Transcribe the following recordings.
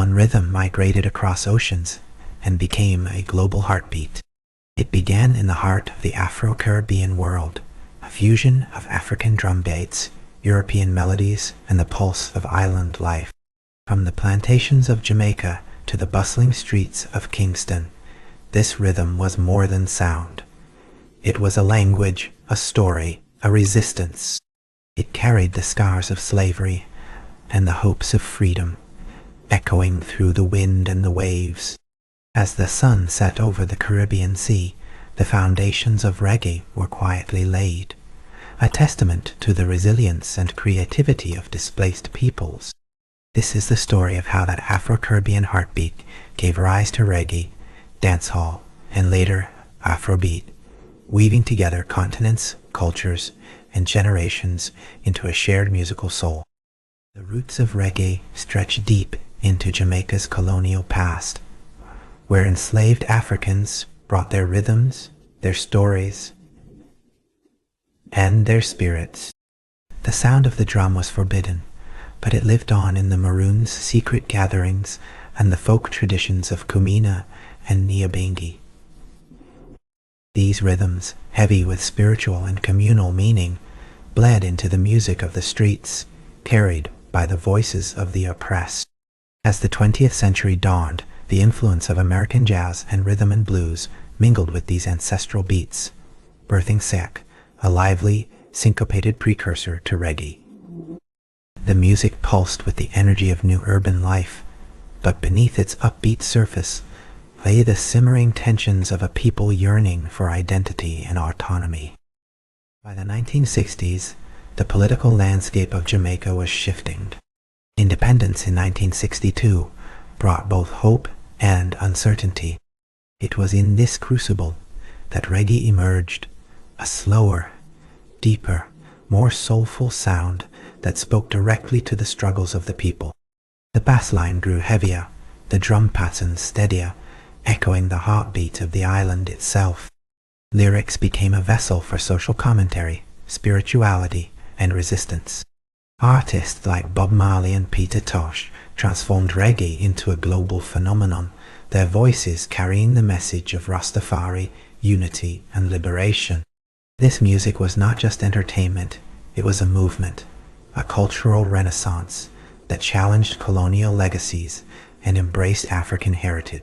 one rhythm migrated across oceans and became a global heartbeat. It began in the heart of the Afro-Caribbean world, a fusion of African drum beats, European melodies, and the pulse of island life. From the plantations of Jamaica to the bustling streets of Kingston, this rhythm was more than sound. It was a language, a story, a resistance. It carried the scars of slavery and the hopes of freedom, echoing through the wind and the waves. As the sun set over the Caribbean Sea, the foundations of reggae were quietly laid, a testament to the resilience and creativity of displaced peoples. This is the story of how that Afro-Caribbean heartbeat gave rise to reggae, dancehall, and later Afrobeat, weaving together continents, cultures, and generations into a shared musical soul. The roots of reggae stretch deep into Jamaica's colonial past, where enslaved Africans brought their rhythms, their stories, and their spirits. The sound of the drum was forbidden, but it lived on in the Maroons' secret gatherings and the folk traditions of Kumina and Niabengi. These rhythms, heavy with spiritual and communal meaning, bled into the music of the streets, carried by the voices of the oppressed. As the 20th century dawned, the influence of American jazz and rhythm and blues mingled with these ancestral beats, birthing Sek, a lively, syncopated precursor to reggae. The music pulsed with the energy of new urban life, but beneath its upbeat surface lay the simmering tensions of a people yearning for identity and autonomy. By the 1960s, the political landscape of Jamaica was shifting. Independence in 1962 brought both hope and uncertainty. It was in this crucible that reggae emerged, a slower, deeper, more soulful sound that spoke directly to the struggles of the people. The bass line grew heavier, the drum patterns steadier, echoing the heartbeat of the island itself. Lyrics became a vessel for social commentary, spirituality, and resistance. Artists like Bob Marley and Peter Tosh transformed reggae into a global phenomenon, their voices carrying the message of Rastafari, unity, and liberation. This music was not just entertainment, it was a movement, a cultural renaissance that challenged colonial legacies and embraced African heritage.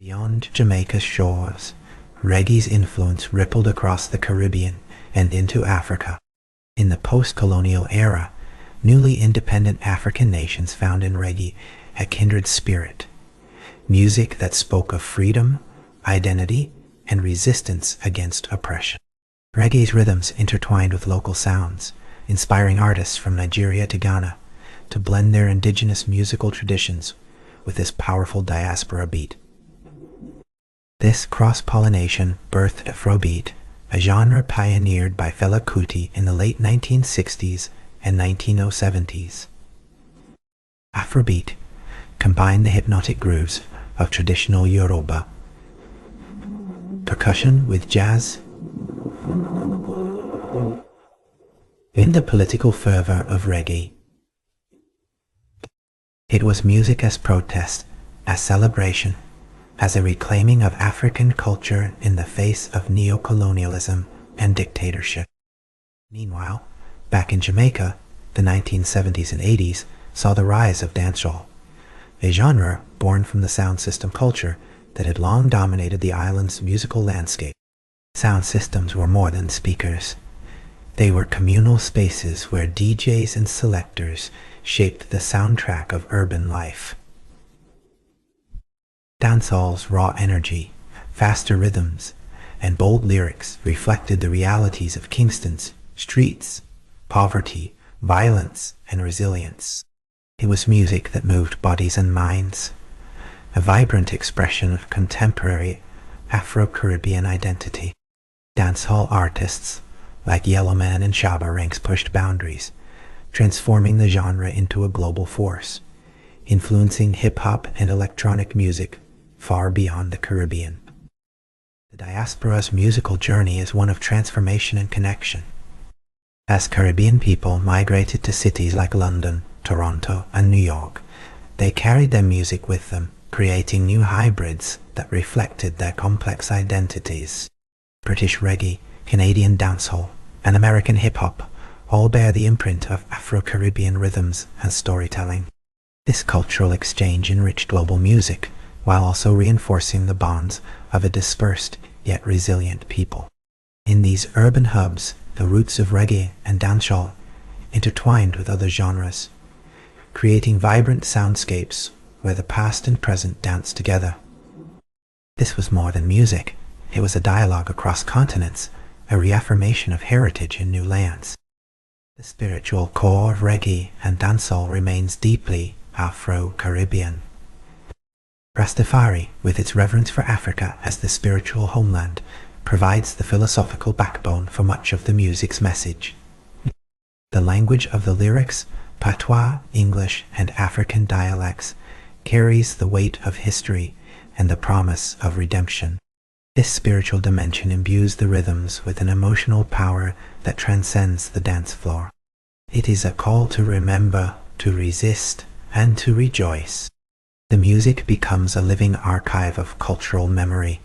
Beyond Jamaica's shores, reggae's influence rippled across the Caribbean and into Africa. In the post-colonial era, newly independent African nations found in reggae a kindred spirit, music that spoke of freedom, identity, and resistance against oppression. Reggae's rhythms intertwined with local sounds, inspiring artists from Nigeria to Ghana to blend their indigenous musical traditions with this powerful diaspora beat. This cross-pollination birthed Afrobeat, a genre pioneered by Fela Kuti in the late 1960s and 1970s. Afrobeat combined the hypnotic grooves of traditional Yoruba percussion with jazz. In the political fervor of reggae, it was music as protest, as celebration, as a reclaiming of African culture in the face of neocolonialism and dictatorship. Meanwhile, back in Jamaica, the 1970s and 80s saw the rise of dancehall, a genre born from the sound system culture that had long dominated the island's musical landscape. Sound systems were more than speakers. They were communal spaces where DJs and selectors shaped the soundtrack of urban life. Dancehall's raw energy, faster rhythms, and bold lyrics reflected the realities of Kingston's streets, poverty, violence, and resilience. It was music that moved bodies and minds, a vibrant expression of contemporary Afro-Caribbean identity. Dancehall artists like Yellowman and Shabba Ranks pushed boundaries, transforming the genre into a global force, influencing hip-hop and electronic music far beyond the Caribbean. The diaspora's musical journey is one of transformation and connection. As Caribbean people migrated to cities like London, Toronto, and New York, They carried their music with them, creating new hybrids that reflected their complex identities. British reggae, Canadian dancehall, and American hip-hop all bear the imprint of Afro-Caribbean rhythms and storytelling. This cultural exchange enriched global music, while also reinforcing the bonds of a dispersed yet resilient people. In these urban hubs, the roots of reggae and dancehall intertwined with other genres, creating vibrant soundscapes where the past and present danced together. This was more than music. It was a dialogue across continents, a reaffirmation of heritage in new lands. The spiritual core of reggae and dancehall remains deeply Afro-Caribbean. Rastafari, with its reverence for Africa as the spiritual homeland, provides the philosophical backbone for much of the music's message. The language of the lyrics, patois, English, and African dialects, carries the weight of history and the promise of redemption. This spiritual dimension imbues the rhythms with an emotional power that transcends the dance floor. It is a call to remember, to resist, and to rejoice. The music becomes a living archive of cultural memory,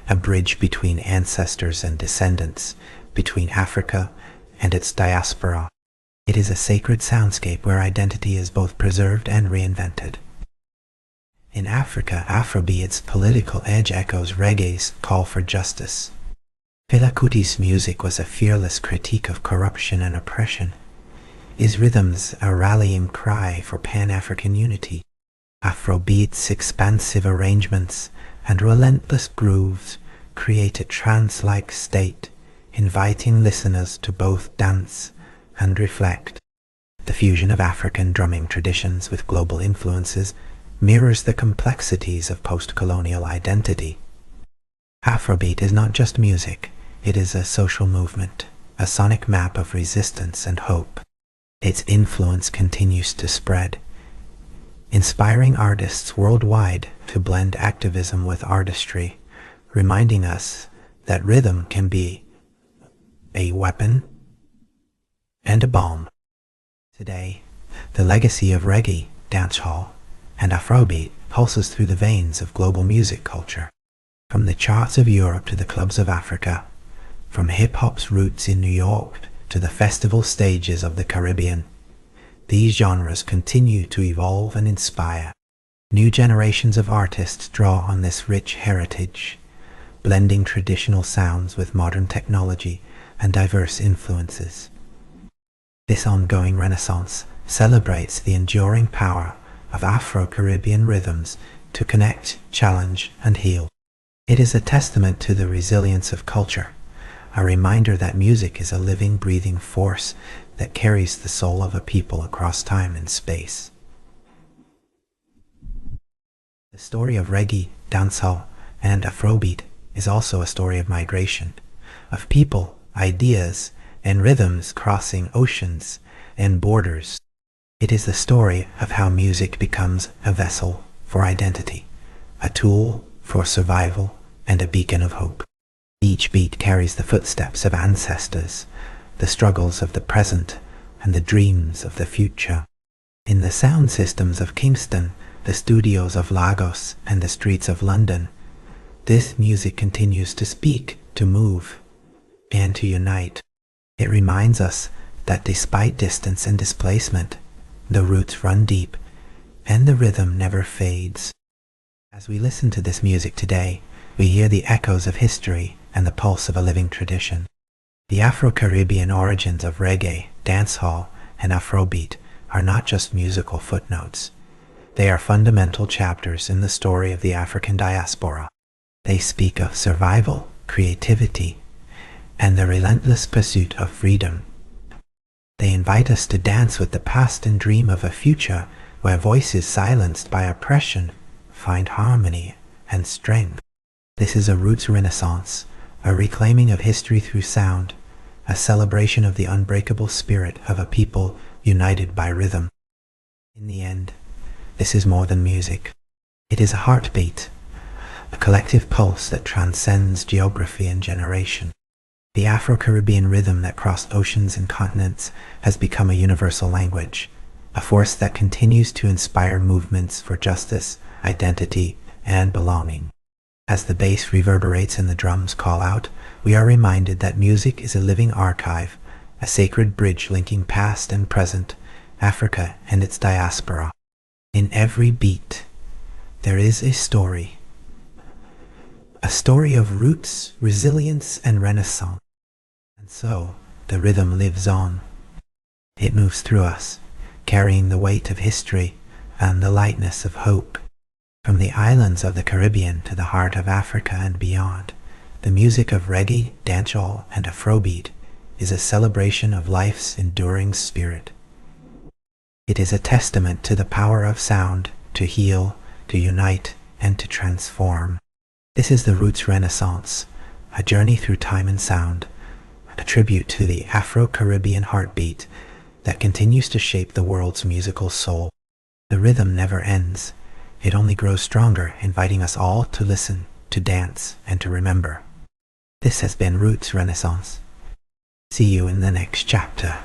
a bridge between ancestors and descendants, between Africa and its diaspora. It is a sacred soundscape where identity is both preserved and reinvented. In Africa, Afrobeat's political edge echoes reggae's call for justice. Fela Kuti's music was a fearless critique of corruption and oppression. His rhythms a rallying cry for Pan-African unity. Afrobeat's expansive arrangements and relentless grooves create a trance-like state, inviting listeners to both dance and reflect. The fusion of African drumming traditions with global influences mirrors the complexities of post-colonial identity. Afrobeat is not just music, it is a social movement, a sonic map of resistance and hope. Its influence continues to spread, inspiring artists worldwide to blend activism with artistry, reminding us that rhythm can be a weapon and a balm. Today, the legacy of reggae, dancehall, and Afrobeat pulses through the veins of global music culture. From the charts of Europe to the clubs of Africa, from hip-hop's roots in New York to the festival stages of the Caribbean, these genres continue to evolve and inspire. New generations of artists draw on this rich heritage, blending traditional sounds with modern technology and diverse influences. This ongoing renaissance celebrates the enduring power of Afro-Caribbean rhythms to connect, challenge, and heal. It is a testament to the resilience of culture, a reminder that music is a living, breathing force that carries the soul of a people across time and space. The story of reggae, dancehall, and Afrobeat is also a story of migration, of people, ideas, and rhythms crossing oceans and borders. It is the story of how music becomes a vessel for identity, a tool for survival, and a beacon of hope. Each beat carries the footsteps of ancestors, the struggles of the present, and the dreams of the future. In the sound systems of Kingston, the studios of Lagos, and the streets of London, this music continues to speak, to move, and to unite. It reminds us that despite distance and displacement, the roots run deep, and the rhythm never fades. As we listen to this music today, we hear the echoes of history and the pulse of a living tradition. The Afro-Caribbean origins of reggae, dancehall, and Afrobeat are not just musical footnotes. They are fundamental chapters in the story of the African diaspora. They speak of survival, creativity, and the relentless pursuit of freedom. They invite us to dance with the past and dream of a future where voices silenced by oppression find harmony and strength. This is a roots renaissance, a reclaiming of history through sound, a celebration of the unbreakable spirit of a people united by rhythm. In the end, this is more than music. It is a heartbeat, a collective pulse that transcends geography and generation. The Afro-Caribbean rhythm that crossed oceans and continents has become a universal language, a force that continues to inspire movements for justice, identity, and belonging. As the bass reverberates and the drums call out, we are reminded that music is a living archive, a sacred bridge linking past and present, Africa and its diaspora. In every beat, there is a story of roots, resilience, and renaissance. And so, the rhythm lives on. It moves through us, carrying the weight of history and the lightness of hope. From the islands of the Caribbean to the heart of Africa and beyond, the music of reggae, dancehall, and Afrobeat is a celebration of life's enduring spirit. It is a testament to the power of sound to heal, to unite, and to transform. This is the Roots Renaissance, a journey through time and sound, a tribute to the Afro-Caribbean heartbeat that continues to shape the world's musical soul. The rhythm never ends. It only grows stronger, inviting us all to listen, to dance, and to remember. This has been Roots Renaissance. See you in the next chapter.